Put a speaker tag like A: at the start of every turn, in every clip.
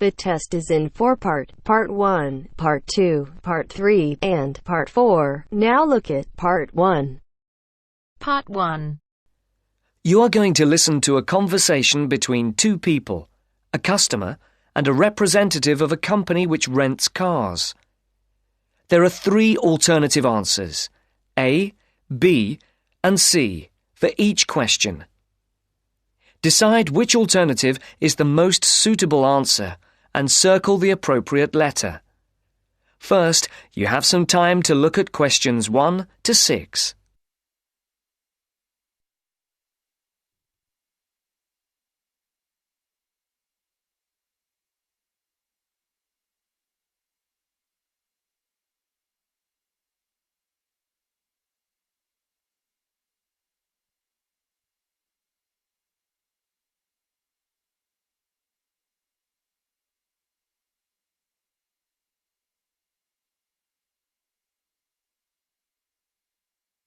A: The test is in 4 parts: Part 1, Part 2, Part 3, and Part 4. Now look at Part 1.
B: Part 1.
C: You are going to listen to a conversation between two people, a customer and a representative of a company which rents cars. There are 3 alternative answers, A, B, and C, for each question. Decide which alternative is the most suitable answer and circle the appropriate letter. First, you have some time to look at questions 1 to 6.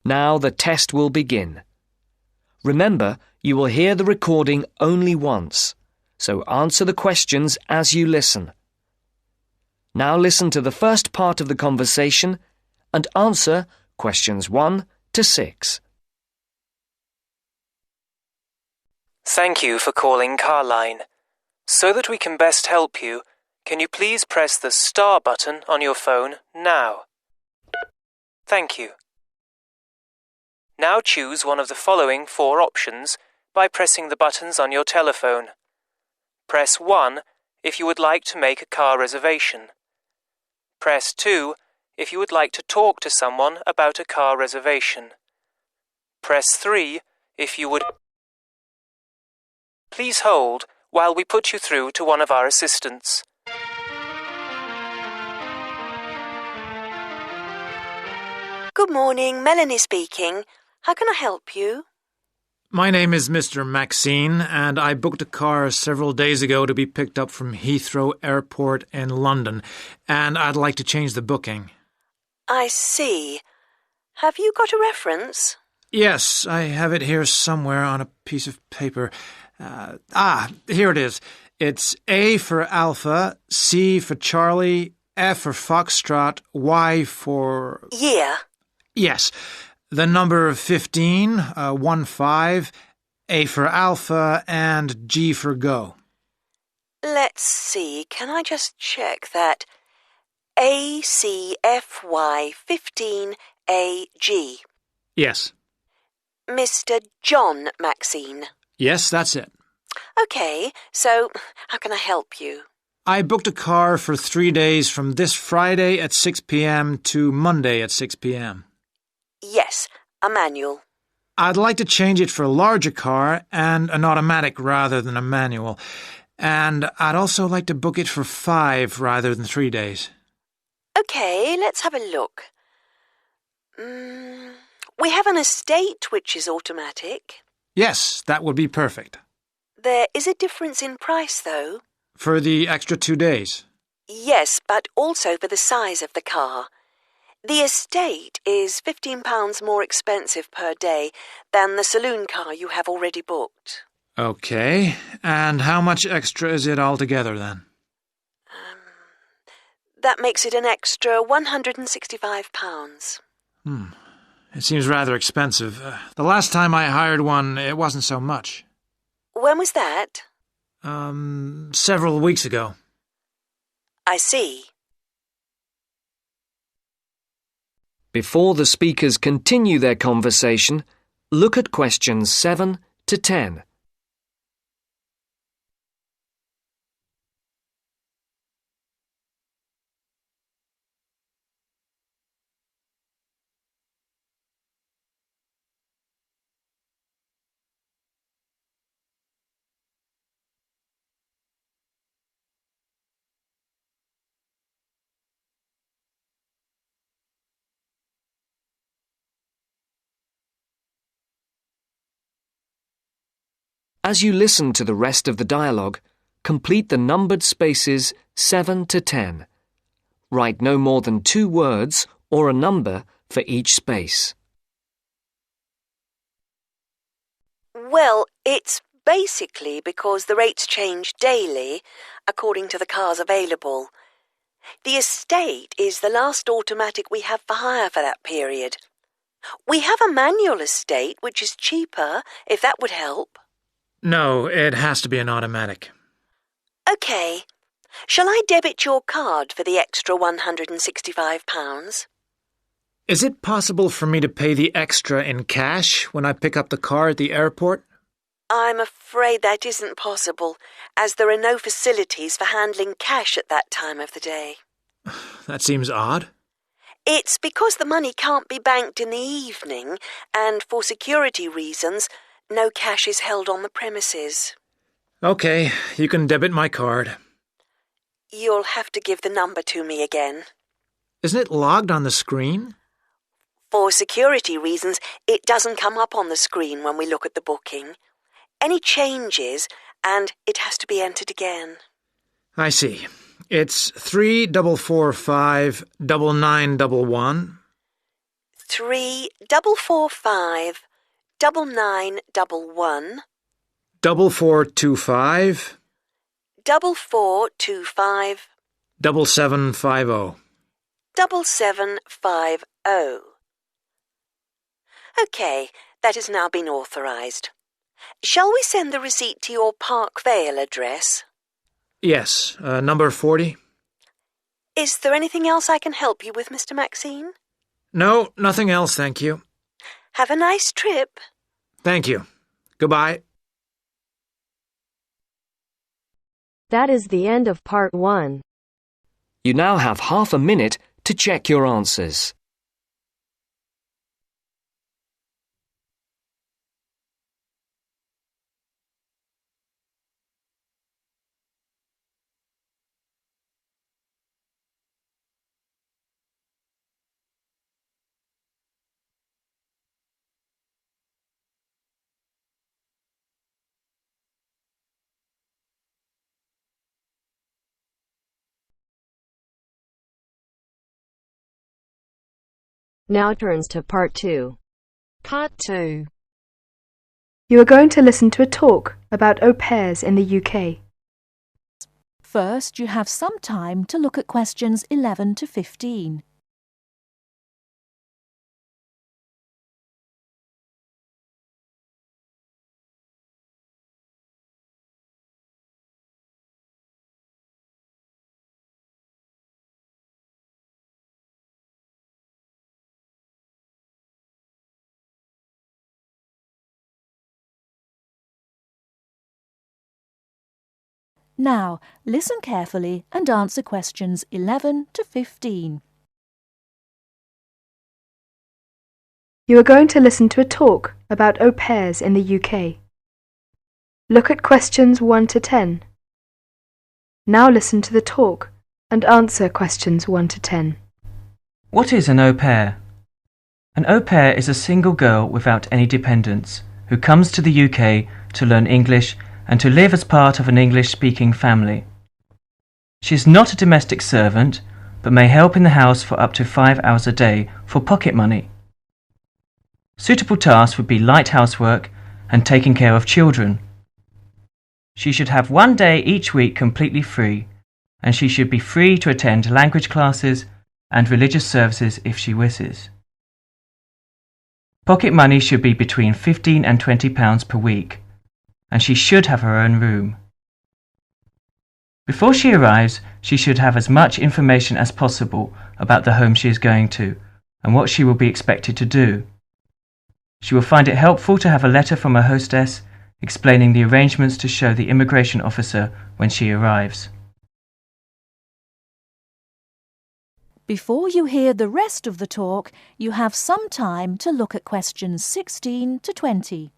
C: Now the test will begin. Remember, you will hear the recording only once, so answer the questions as you listen. Now listen to the first part of the conversation and answer questions 1 to 6.
D: Thank you for calling Carline. So that we can best help you, can you please press the star button on your phone now? Thank you. Now choose one of the following 4 options by pressing the buttons on your telephone. Press 1 if you would like to make a car reservation. Press 2 if you would like to talk to someone about a car reservation. Press 3 if you would... Please hold while we put you through to one of our assistants.
E: Good morning, Melanie speaking. How can I help you?
F: My name is Mr. Maxine, and I booked a car several days ago to be picked up from Heathrow Airport in London, and I'd like to change the booking.
E: I see. Have you got a reference?
F: Yes, I have it here somewhere on a piece of paper. Here it is. It's A for Alpha, C for Charlie, F for Foxtrot, Y for...
E: Yeah.
F: Yes. The number 15, 15, A for Alpha, and G for Go.
E: Let's see. Can I just check that? ACFY15AG.
F: Yes.
E: Mr. John Maxine.
F: Yes, that's it.
E: Okay, so how can I help you?
F: I booked a car for 3 days from this Friday at 6 p.m. to Monday at 6 p.m.
E: Yes, a manual.
F: I'd like to change it for a larger car and an automatic rather than a manual. And I'd also like to book it for 5 rather than 3 days.
E: Okay, let's have a look. We have an estate which is automatic.
F: Yes, that would be perfect.
E: There is a difference in price, though.
F: For the extra 2 days?
E: Yes, but also for the size of the car. The estate is £15 more expensive per day than the saloon car you have already booked.
F: Okay, and how much extra is it altogether then?
E: That makes it an extra £165.
F: It seems rather expensive. The last time I hired one, it wasn't so much.
E: When was that?
F: Several weeks ago.
E: I see.
C: Before the speakers continue their conversation, look at questions 7 to 10. As you listen to the rest of the dialogue, complete the numbered spaces 7 to 10. Write no more than 2 words or a number for each space.
E: Well, it's basically because the rates change daily according to the cars available. The estate is the last automatic we have for hire for that period. We have a manual estate, which is cheaper, if that would help.
F: No, it has to be an automatic.
E: OK. Shall I debit your card for the extra £165?
F: Is it possible for me to pay the extra in cash when I pick up the car at the airport?
E: I'm afraid that isn't possible, as there are no facilities for handling cash at that time of the day.
F: That seems odd.
E: It's because the money can't be banked in the evening, and for security reasons, no cash is held on the premises.
F: OK, you can debit my card.
E: You'll have to give the number to me again.
F: Isn't it logged on the screen?
E: For security reasons, it doesn't come up on the screen when we look at the booking. Any changes, and it has to be entered again.
F: I see. It's 34459911.
E: 3445 9911
F: 4425
E: 4425
F: 7750.
E: 7750. OK, that has now been authorised. Shall we send the receipt to your Park Vale address?
F: Yes, number 40.
E: Is there anything else I can help you with, Mr. Maxine?
F: No, nothing else, thank you.
E: Have a nice trip.
F: Thank you. Goodbye.
A: That is the end of part 1.
C: You now have half a minute to check your answers.
A: Now turns to part 2.
B: Part 2.
G: You are going to listen to a talk about au pairs in the UK.
B: First, you have some time to look at questions 11 to 15. Now, listen carefully and answer questions 11 to 15.
G: You are going to listen to a talk about au pairs in the UK. Look at questions 1 to 10. Now listen to the talk and answer questions 1 to 10.
H: What is an au pair? An au pair is a single girl without any dependents who comes to the UK to learn English and to live as part of an English-speaking family. She is not a domestic servant, but may help in the house for up to 5 hours a day for pocket money. Suitable tasks would be light housework and taking care of children. She should have 1 day each week completely free, and she should be free to attend language classes and religious services if she wishes. Pocket money should be between £15 and £20 per week, and she should have her own room. Before she arrives, she should have as much information as possible about the home she is going to and what she will be expected to do. She will find it helpful to have a letter from her hostess explaining the arrangements to show the immigration officer when she arrives.
B: Before you hear the rest of the talk, you have some time to look at questions 16 to 20.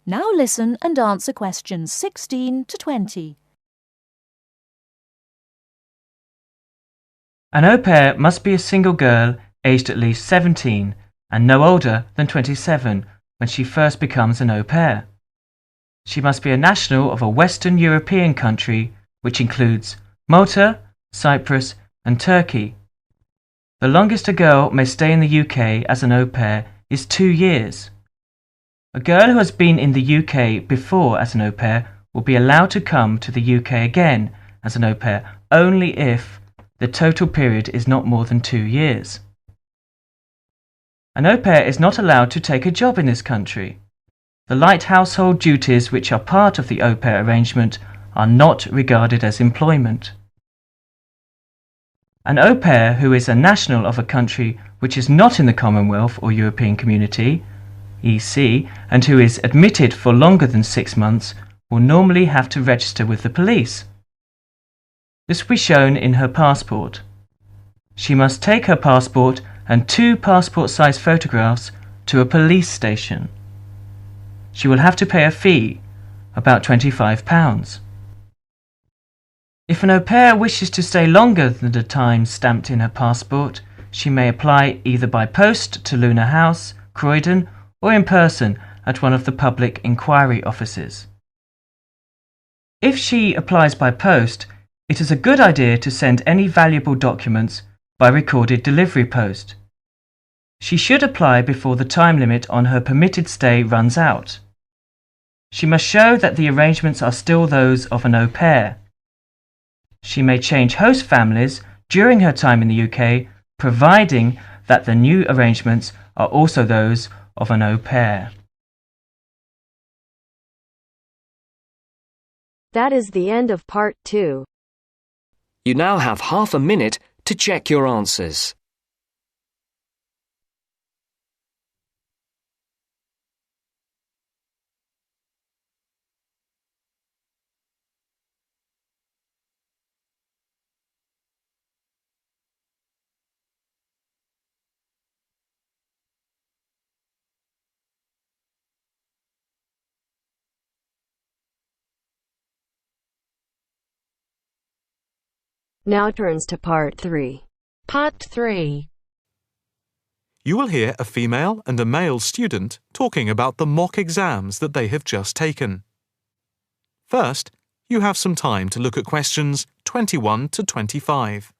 B: Now listen and answer questions 16 to 20.
H: An au pair must be a single girl aged at least 17 and no older than 27 when she first becomes an au pair. She must be a national of a Western European country, which includes Malta, Cyprus, and Turkey. The longest a girl may stay in the UK as an au pair is 2 years. A girl who has been in the UK before as an au pair will be allowed to come to the UK again as an au pair only if the total period is not more than 2 years. An au pair is not allowed to take a job in this country. The light household duties which are part of the au pair arrangement are not regarded as employment. An au pair who is a national of a country which is not in the Commonwealth or European Community, EC, and who is admitted for longer than 6 months will normally have to register with the police. This will be shown in her passport. She must take her passport and 2 passport-size photographs to a police station. She will have to pay a fee, about £25. If an au pair wishes to stay longer than the time stamped in her passport, she may apply either by post to Luna House, Croydon, or in person at one of the public inquiry offices. If she applies by post, it is a good idea to send any valuable documents by recorded delivery post. She should apply before the time limit on her permitted stay runs out. She must show that the arrangements are still those of an au pair. She may change host families during her time in the UK, providing that the new arrangements are also those of an au pair.
A: That is the end of part 2.
C: You now have half a minute to check your answers.
A: Now turns to part 3.
I: Part 3.
J: You will hear a female and a male student talking about the mock exams that they have just taken. First, you have some time to look at questions 21 to 25.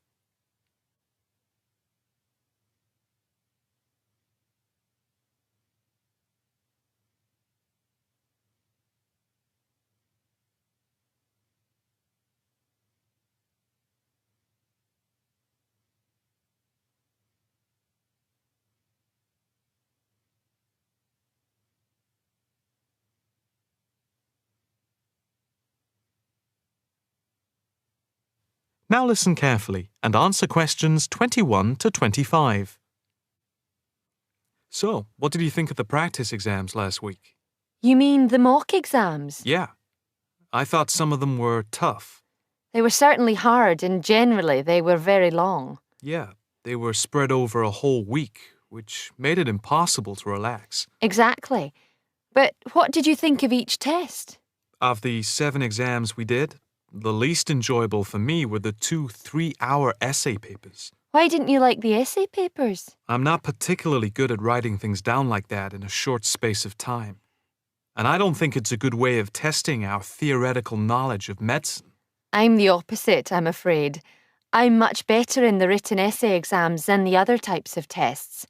J: Now listen carefully and answer questions 21 to 25. So, what did you think of the practice exams last week?
I: You mean the mock exams?
J: Yeah. I thought some of them were tough.
I: They were certainly hard and generally they were very long.
J: Yeah, they were spread over a whole week, which made it impossible to relax.
I: Exactly. But what did you think of each test?
J: Of the 7 exams we did, the least enjoyable for me were the 2 3-hour essay papers.
I: Why didn't you like the essay papers?
J: I'm not particularly good at writing things down like that in a short space of time. And I don't think it's a good way of testing our theoretical knowledge of medicine.
I: I'm the opposite, I'm afraid. I'm much better in the written essay exams than the other types of tests.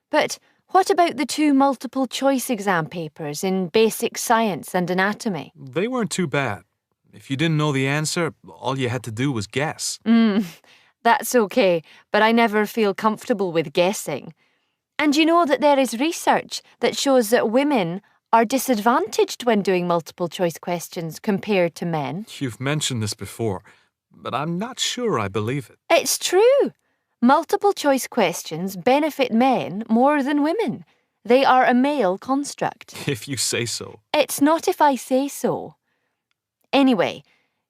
I: But what about the 2 multiple choice exam papers in basic science and anatomy?
J: They weren't too bad. If you didn't know the answer, all you had to do was guess.
I: That's okay, but I never feel comfortable with guessing. And you know that there is research that shows that women are disadvantaged when doing multiple choice questions compared to men.
J: You've mentioned this before, but I'm not sure I believe it.
I: It's true. Multiple choice questions benefit men more than women. They are a male construct.
J: If you say so.
I: It's not if I say so. Anyway,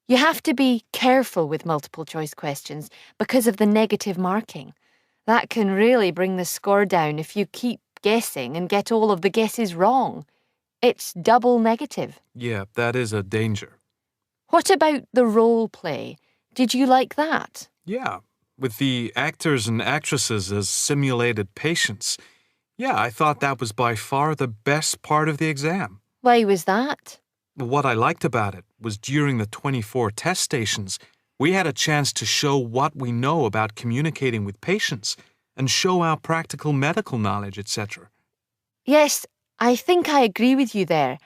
I: you have to be careful with multiple choice questions because of the negative marking. That can really bring the score down if you keep guessing and get all of the guesses wrong. It's double negative.
J: Yeah, that is a danger.
I: What about the role play? Did you like that?
J: Yeah, with the actors and actresses as simulated patients. Yeah, I thought that was by far the best part of the exam.
I: Why was that?
J: What I liked about it was during the 24 test stations, we had a chance to show what we know about communicating with patients and show our practical medical knowledge, etc.
I: Yes, I think I agree with you there.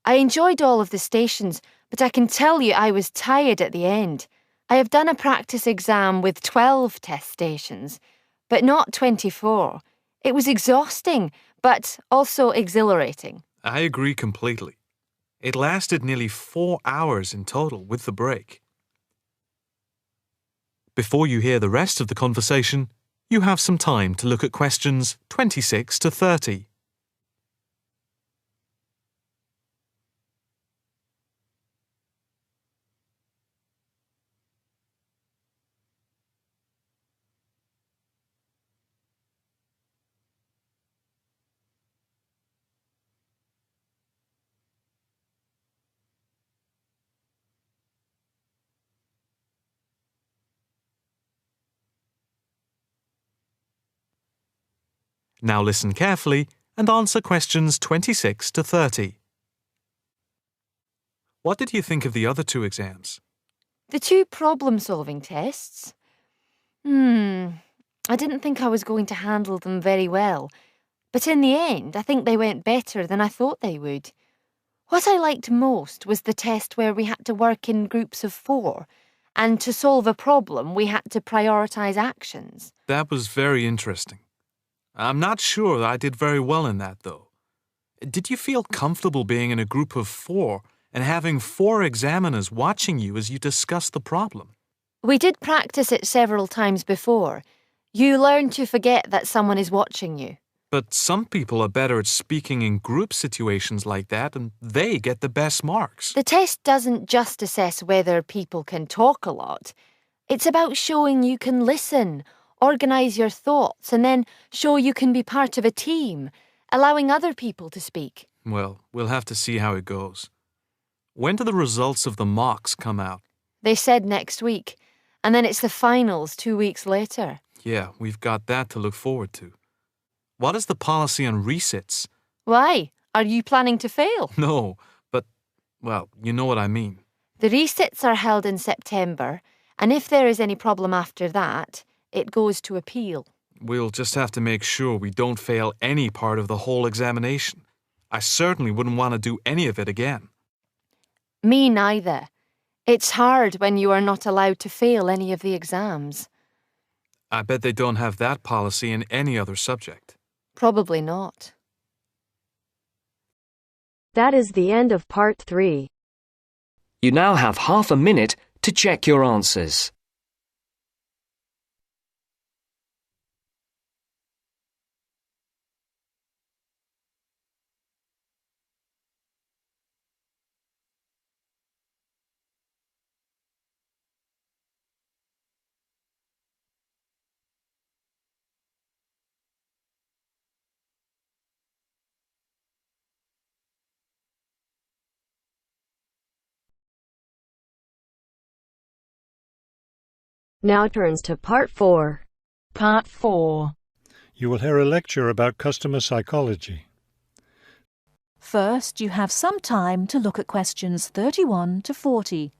I: I enjoyed all of the stations, but I can tell you I was tired at the end. I have done a practice exam with 12 test stations, but not 24. It was exhausting, but also exhilarating.
J: I agree completely. It lasted nearly 4 hours in total with the break. Before you hear the rest of the conversation, you have some time to look at questions 26 to 30. Now listen carefully and answer questions 26 to 30. What did you think of the other two exams?
I: The two problem-solving tests? I didn't think I was going to handle them very well, but in the end, I think they went better than I thought they would. What I liked most was the test where we had to work in groups of 4, and to solve a problem, we had to prioritise actions.
J: That was very interesting. I'm not sure I did very well in that, though. Did you feel comfortable being in a group of 4 and having 4 examiners watching you as you discussed the problem?
I: We did practice it several times before. You learn to forget that someone is watching you.
J: But some people are better at speaking in group situations like that, and they get the best marks.
I: The test doesn't just assess whether people can talk a lot. It's about showing you can listen, organise your thoughts, and then show you can be part of a team, allowing other people to speak.
J: Well, we'll have to see how it goes. When do the results of the mocks come out?
I: They said next week, and then it's the finals 2 weeks later.
J: Yeah, we've got that to look forward to. What is the policy on resits?
I: Why? Are you planning to fail?
J: No, but, well, you know what I mean.
I: The resits are held in September, and if there is any problem after that, it goes to appeal.
J: We'll just have to make sure we don't fail any part of the whole examination. I certainly wouldn't want to do any of it again.
I: Me neither. It's hard when you are not allowed to fail any of the exams.
J: I bet they don't have that policy in any other subject.
I: Probably not.
A: That is the end of part 3.
C: You now have half a minute to check your answers.
A: Now turns to part 4.
B: Part 4.
K: You will hear a lecture about customer psychology.
B: First, you have some time to look at questions 31 to 40.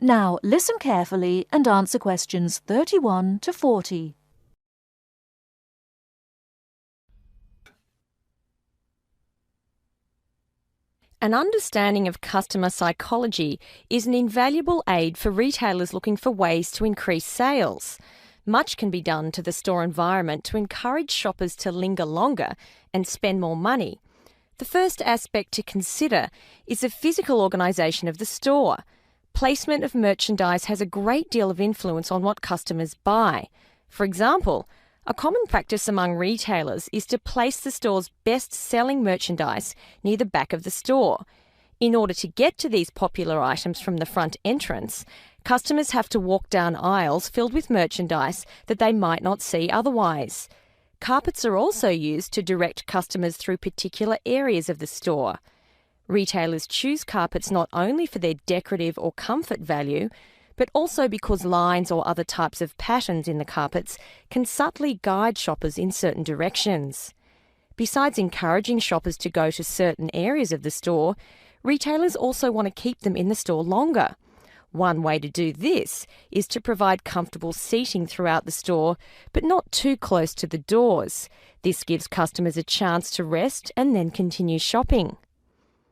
B: Now, listen carefully and answer questions 31 to 40.
L: An understanding of customer psychology is an invaluable aid for retailers looking for ways to increase sales. Much can be done to the store environment to encourage shoppers to linger longer and spend more money. The first aspect to consider is the physical organisation of the store. Placement of merchandise has a great deal of influence on what customers buy. For example, a common practice among retailers is to place the store's best-selling merchandise near the back of the store. In order to get to these popular items from the front entrance, customers have to walk down aisles filled with merchandise that they might not see otherwise. Carpets are also used to direct customers through particular areas of the store. Retailers choose carpets not only for their decorative or comfort value, but also because lines or other types of patterns in the carpets can subtly guide shoppers in certain directions. Besides encouraging shoppers to go to certain areas of the store, retailers also want to keep them in the store longer. One way to do this is to provide comfortable seating throughout the store, but not too close to the doors. This gives customers a chance to rest and then continue shopping.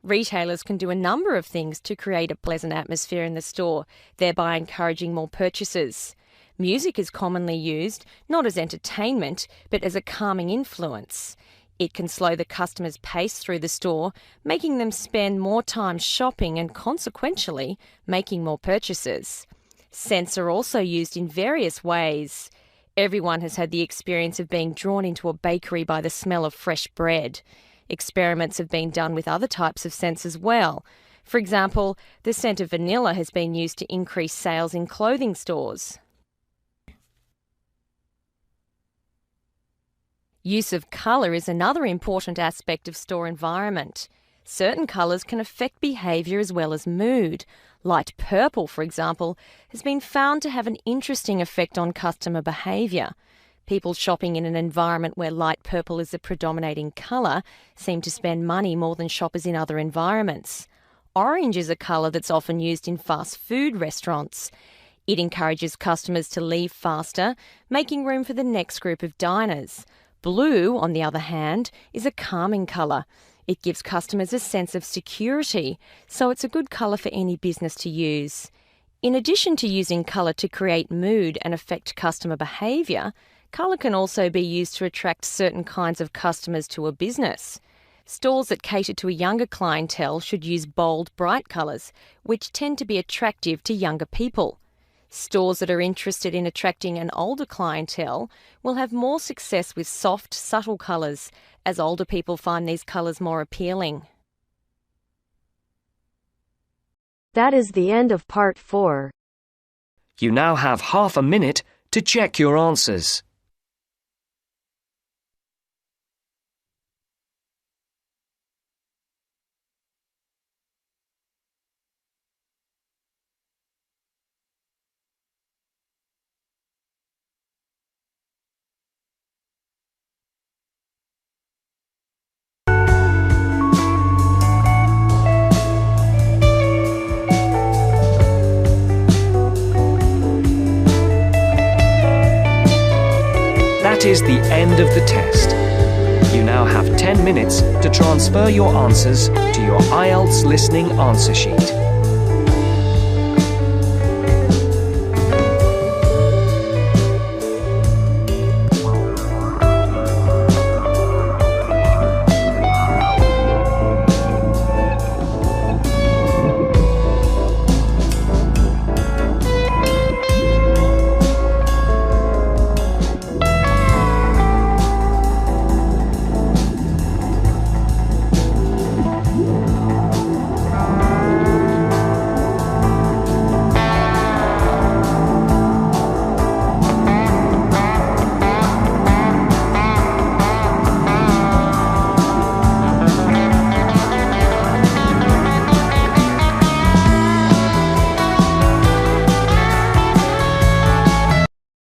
L: Retailers can do a number of things to create a pleasant atmosphere in the store, thereby encouraging more purchases. Music is commonly used, not as entertainment, but as a calming influence. It can slow the customer's pace through the store, making them spend more time shopping and consequentially making more purchases. Scents are also used in various ways. Everyone has had the experience of being drawn into a bakery by the smell of fresh bread. Experiments have been done with other types of scents as well. For example, the scent of vanilla has been used to increase sales in clothing stores. Use of colour is another important aspect of store environment. Certain colours can affect behaviour as well as mood. Light purple, for example, has been found to have an interesting effect on customer behaviour. People shopping in an environment where light purple is the predominating colour seem to spend money more than shoppers in other environments. Orange is a colour that's often used in fast food restaurants. It encourages customers to leave faster, making room for the next group of diners. Blue, on the other hand, is a calming colour. It gives customers a sense of security, so it's a good colour for any business to use. In addition to using colour to create mood and affect customer behaviour, colour can also be used to attract certain kinds of customers to a business. Stores that cater to a younger clientele should use bold, bright colours, which tend to be attractive to younger people. Stores that are interested in attracting an older clientele will have more success with soft, subtle colours, as older people find these colours more appealing.
A: That is the end of part 4.
C: You now have half a minute to check your answers. That is the end of the test. You now have 10 minutes to transfer your answers to your IELTS listening answer sheet.